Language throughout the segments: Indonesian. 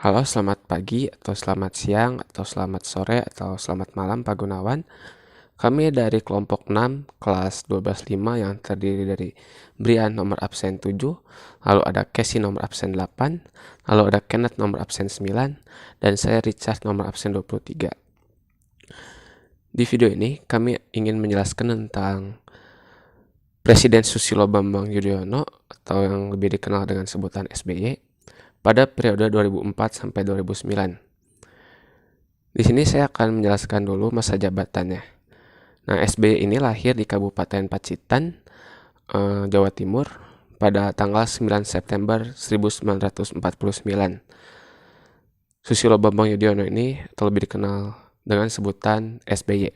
Halo, selamat pagi, atau selamat siang, atau selamat sore, atau selamat malam Pak Gunawan. Kami dari kelompok 6, kelas 12.5 yang terdiri dari Brian nomor absen 7, lalu ada Casey nomor absen 8, lalu ada Kenneth nomor absen 9, dan saya Richard nomor absen 23. Di video ini kami ingin menjelaskan tentang Presiden Susilo Bambang Yudhoyono atau yang lebih dikenal dengan sebutan SBY pada periode 2004 sampai 2009. Di sini saya akan menjelaskan dulu masa jabatannya. Nah, SBY ini lahir di Kabupaten Pacitan, Jawa Timur pada tanggal 9 September 1949. Susilo Bambang Yudhoyono ini atau lebih dikenal dengan sebutan SBY,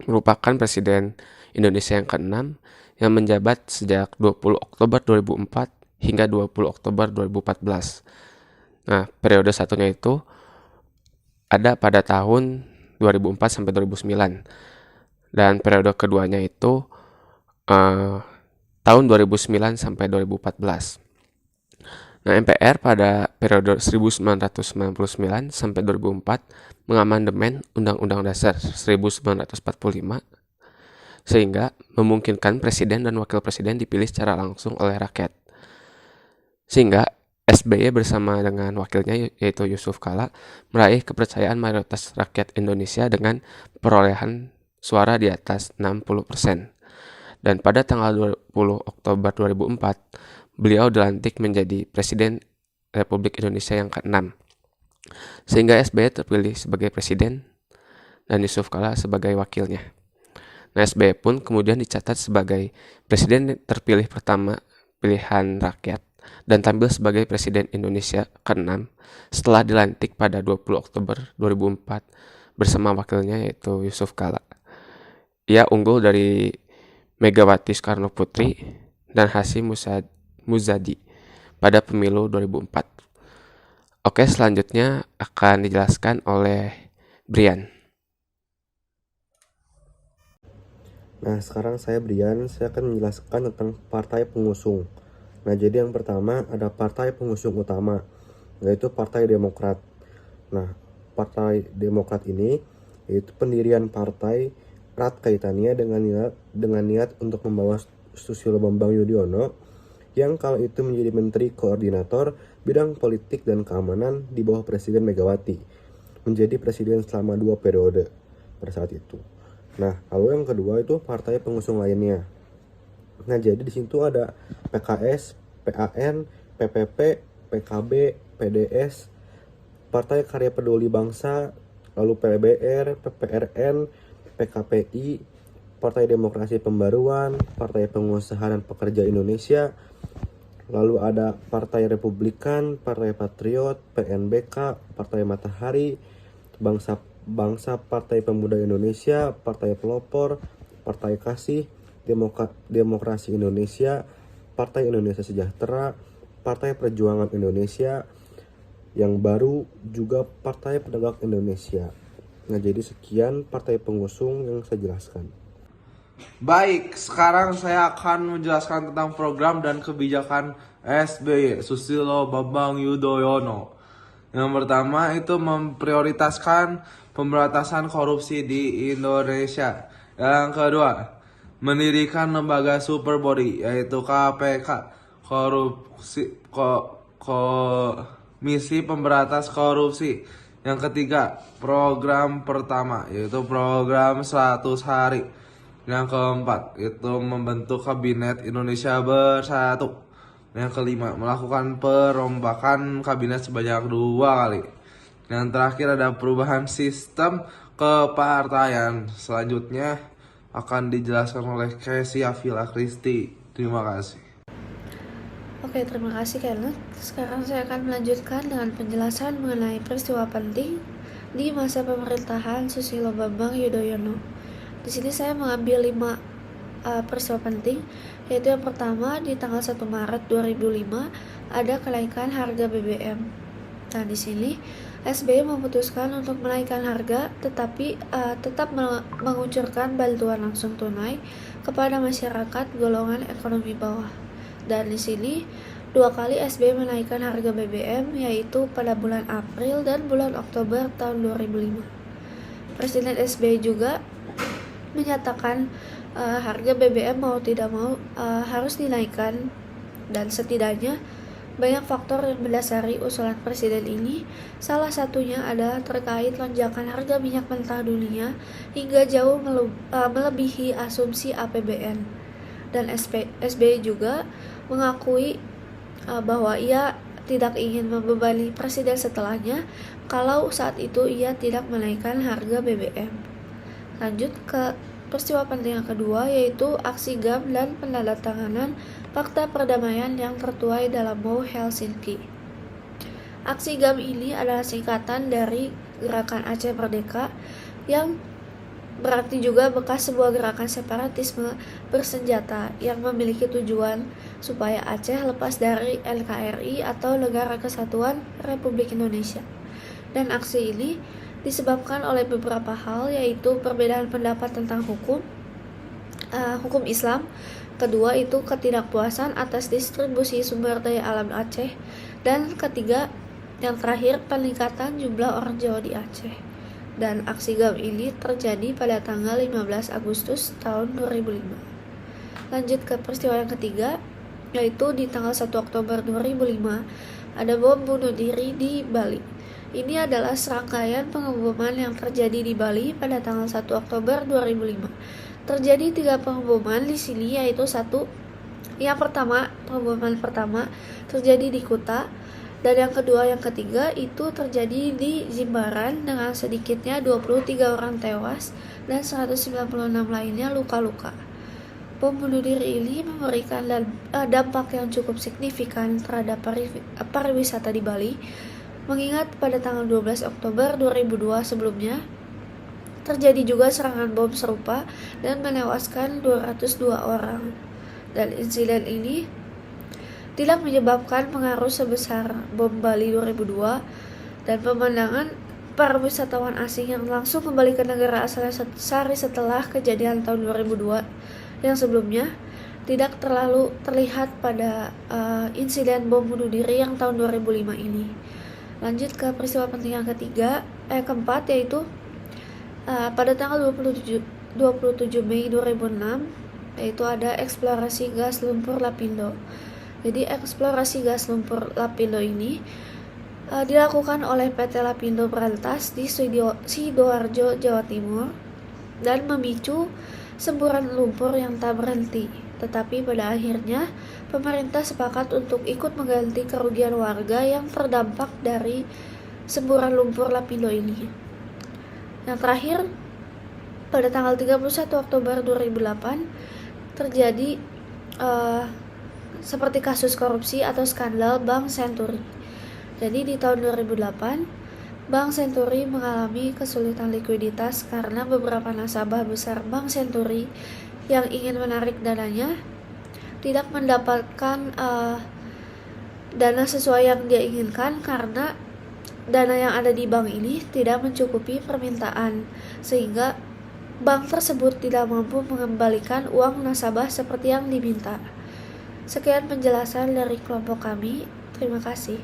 merupakan Presiden Indonesia yang ke-6 yang menjabat sejak 20 Oktober 2004 hingga 20 Oktober 2014. Nah, periode satunya itu ada pada tahun 2004 sampai 2009. Dan periode keduanya itu tahun 2009 sampai 2014. Nah, MPR pada periode 1999 sampai 2004 mengamandemen Undang-Undang Dasar 1945 sehingga memungkinkan presiden dan wakil presiden dipilih secara langsung oleh rakyat. Sehingga SBY bersama dengan wakilnya yaitu Yusuf Kala meraih kepercayaan mayoritas rakyat Indonesia dengan perolehan suara di atas 60%. Dan pada tanggal 20 Oktober 2004, beliau dilantik menjadi Presiden Republik Indonesia yang ke-6. Sehingga SBY terpilih sebagai presiden dan Yusuf Kala sebagai wakilnya. Nah, SBY pun kemudian dicatat sebagai presiden terpilih pertama pilihan rakyat dan tampil sebagai Presiden Indonesia ke-6 setelah dilantik pada 20 Oktober 2004 bersama wakilnya yaitu Yusuf Kala. Ia unggul dari Megawati Soekarno Putri dan Hasyim Muzadi pada pemilu 2004. Oke, selanjutnya akan dijelaskan oleh Brian. Nah, sekarang saya Brian, saya akan menjelaskan tentang partai pengusung. Nah, jadi yang pertama ada partai pengusung utama, yaitu Partai Demokrat. Nah, Partai Demokrat ini yaitu pendirian partai erat kaitannya dengan niat untuk membawa Susilo Bambang Yudhoyono yang kala itu menjadi Menteri Koordinator Bidang Politik dan Keamanan di bawah Presiden Megawati, menjadi presiden selama 2 periode pada saat itu. Nah, lalu yang kedua itu partai pengusung lainnya. Nah, jadi di situ ada PKS, PAN, PPP, PKB, PDS, Partai Karya Peduli Bangsa, lalu PBR, PPRN, PKPI, Partai Demokrasi Pembaruan, Partai Pengusaha dan Pekerja Indonesia, lalu ada Partai Republikan, Partai Patriot, PNBK, Partai Matahari, Bangsa Partai Pemuda Indonesia, Partai Pelopor, Partai Kasih, Demokrasi Indonesia, Partai Indonesia Sejahtera, Partai Perjuangan Indonesia, yang baru juga Partai Penegak Indonesia. Nah, jadi sekian partai pengusung yang saya jelaskan. Baik, sekarang saya akan menjelaskan tentang program dan kebijakan SBY, Susilo Bambang Yudhoyono. Yang pertama itu memprioritaskan pemberantasan korupsi di Indonesia. Yang kedua, mendirikan lembaga super body yaitu KPK, Komisi Pemberantas Korupsi. Yang ketiga, program pertama yaitu program 100 hari. Yang keempat, itu membentuk Kabinet Indonesia Bersatu. Yang kelima, melakukan perombakan kabinet sebanyak 2 kali. Yang terakhir ada perubahan sistem kepartaian. Selanjutnya akan dijelaskan oleh Casey Avila Christy. Terima kasih. Oke, terima kasih Kenneth. Sekarang saya akan melanjutkan dengan penjelasan mengenai peristiwa penting di masa pemerintahan Susilo Bambang Yudhoyono. Di sini saya mengambil 5 peristiwa penting, yaitu yang pertama di tanggal 1 Maret 2005 ada kenaikan harga BBM. Nah, di sini SBY memutuskan untuk menaikkan harga tetapi tetap mengucurkan bantuan langsung tunai kepada masyarakat golongan ekonomi bawah. Dan di sini 2 kali SBY menaikkan harga BBM, yaitu pada bulan April dan bulan Oktober tahun 2005. Presiden SBY juga menyatakan harga BBM mau tidak mau harus dinaikkan, dan setidaknya banyak faktor yang mendasari usulan presiden ini. Salah satunya adalah terkait lonjakan harga minyak mentah dunia hingga jauh melebihi asumsi APBN. Dan SBY juga mengakui bahwa ia tidak ingin membebani presiden setelahnya kalau saat itu ia tidak menaikkan harga BBM. Lanjut ke peristiwa penting yang kedua, yaitu aksi GAM dan penandatanganan Fakta Perdamaian yang tertuai dalam MOU Helsinki. Aksi GAM ini adalah singkatan dari Gerakan Aceh Merdeka, yang berarti juga bekas sebuah gerakan separatisme bersenjata yang memiliki tujuan supaya Aceh lepas dari NKRI atau Negara Kesatuan Republik Indonesia. Dan aksi ini disebabkan oleh beberapa hal, yaitu perbedaan pendapat tentang hukum Islam. Kedua itu ketidakpuasan atas distribusi sumber daya alam Aceh. Dan ketiga, yang terakhir, peningkatan jumlah orang Jawa di Aceh. Dan aksi GAM ini terjadi pada tanggal 15 Agustus tahun 2005. Lanjut ke peristiwa yang ketiga, yaitu di tanggal 1 Oktober 2005 ada bom bunuh diri di Bali. Ini adalah serangkaian pengeboman yang terjadi di Bali pada tanggal 1 Oktober 2005. Terjadi 3 pengeboman di sini, yaitu pengeboman pertama terjadi di Kuta, dan yang kedua yang ketiga itu terjadi di Jimbaran dengan sedikitnya 23 orang tewas dan 196 lainnya luka-luka. Bom bunuh diri ini memberikan dampak yang cukup signifikan terhadap pariwisata di Bali, mengingat pada tanggal 12 Oktober 2002 sebelumnya terjadi juga serangan bom serupa dan menewaskan 202 orang. Dan insiden ini tidak menyebabkan pengaruh sebesar bom Bali 2002, dan pemandangan para wisatawan asing yang langsung kembali ke negara asalnya sehari setelah kejadian tahun 2002 yang sebelumnya tidak terlalu terlihat pada insiden bom bunuh diri yang tahun 2005 ini. Lanjut ke peristiwa penting yang keempat, yaitu pada tanggal 27 Mei 2006, yaitu ada eksplorasi gas lumpur Lapindo. Jadi eksplorasi gas lumpur Lapindo ini dilakukan oleh PT Lapindo Berantas di Sidoarjo, Jawa Timur, dan memicu semburan lumpur yang tak berhenti. Tetapi pada akhirnya pemerintah sepakat untuk ikut mengganti kerugian warga yang terdampak dari semburan lumpur Lapindo ini. Yang terakhir, pada tanggal 31 Oktober 2008 terjadi seperti kasus korupsi atau skandal Bank Senturi. Jadi di tahun 2008 Bank Senturi mengalami kesulitan likuiditas karena beberapa nasabah besar Bank Senturi yang ingin menarik dananya tidak mendapatkan dana sesuai yang dia inginkan, karena dana yang ada di bank ini tidak mencukupi permintaan, sehingga bank tersebut tidak mampu mengembalikan uang nasabah seperti yang diminta. Sekian penjelasan dari kelompok kami. Terima kasih.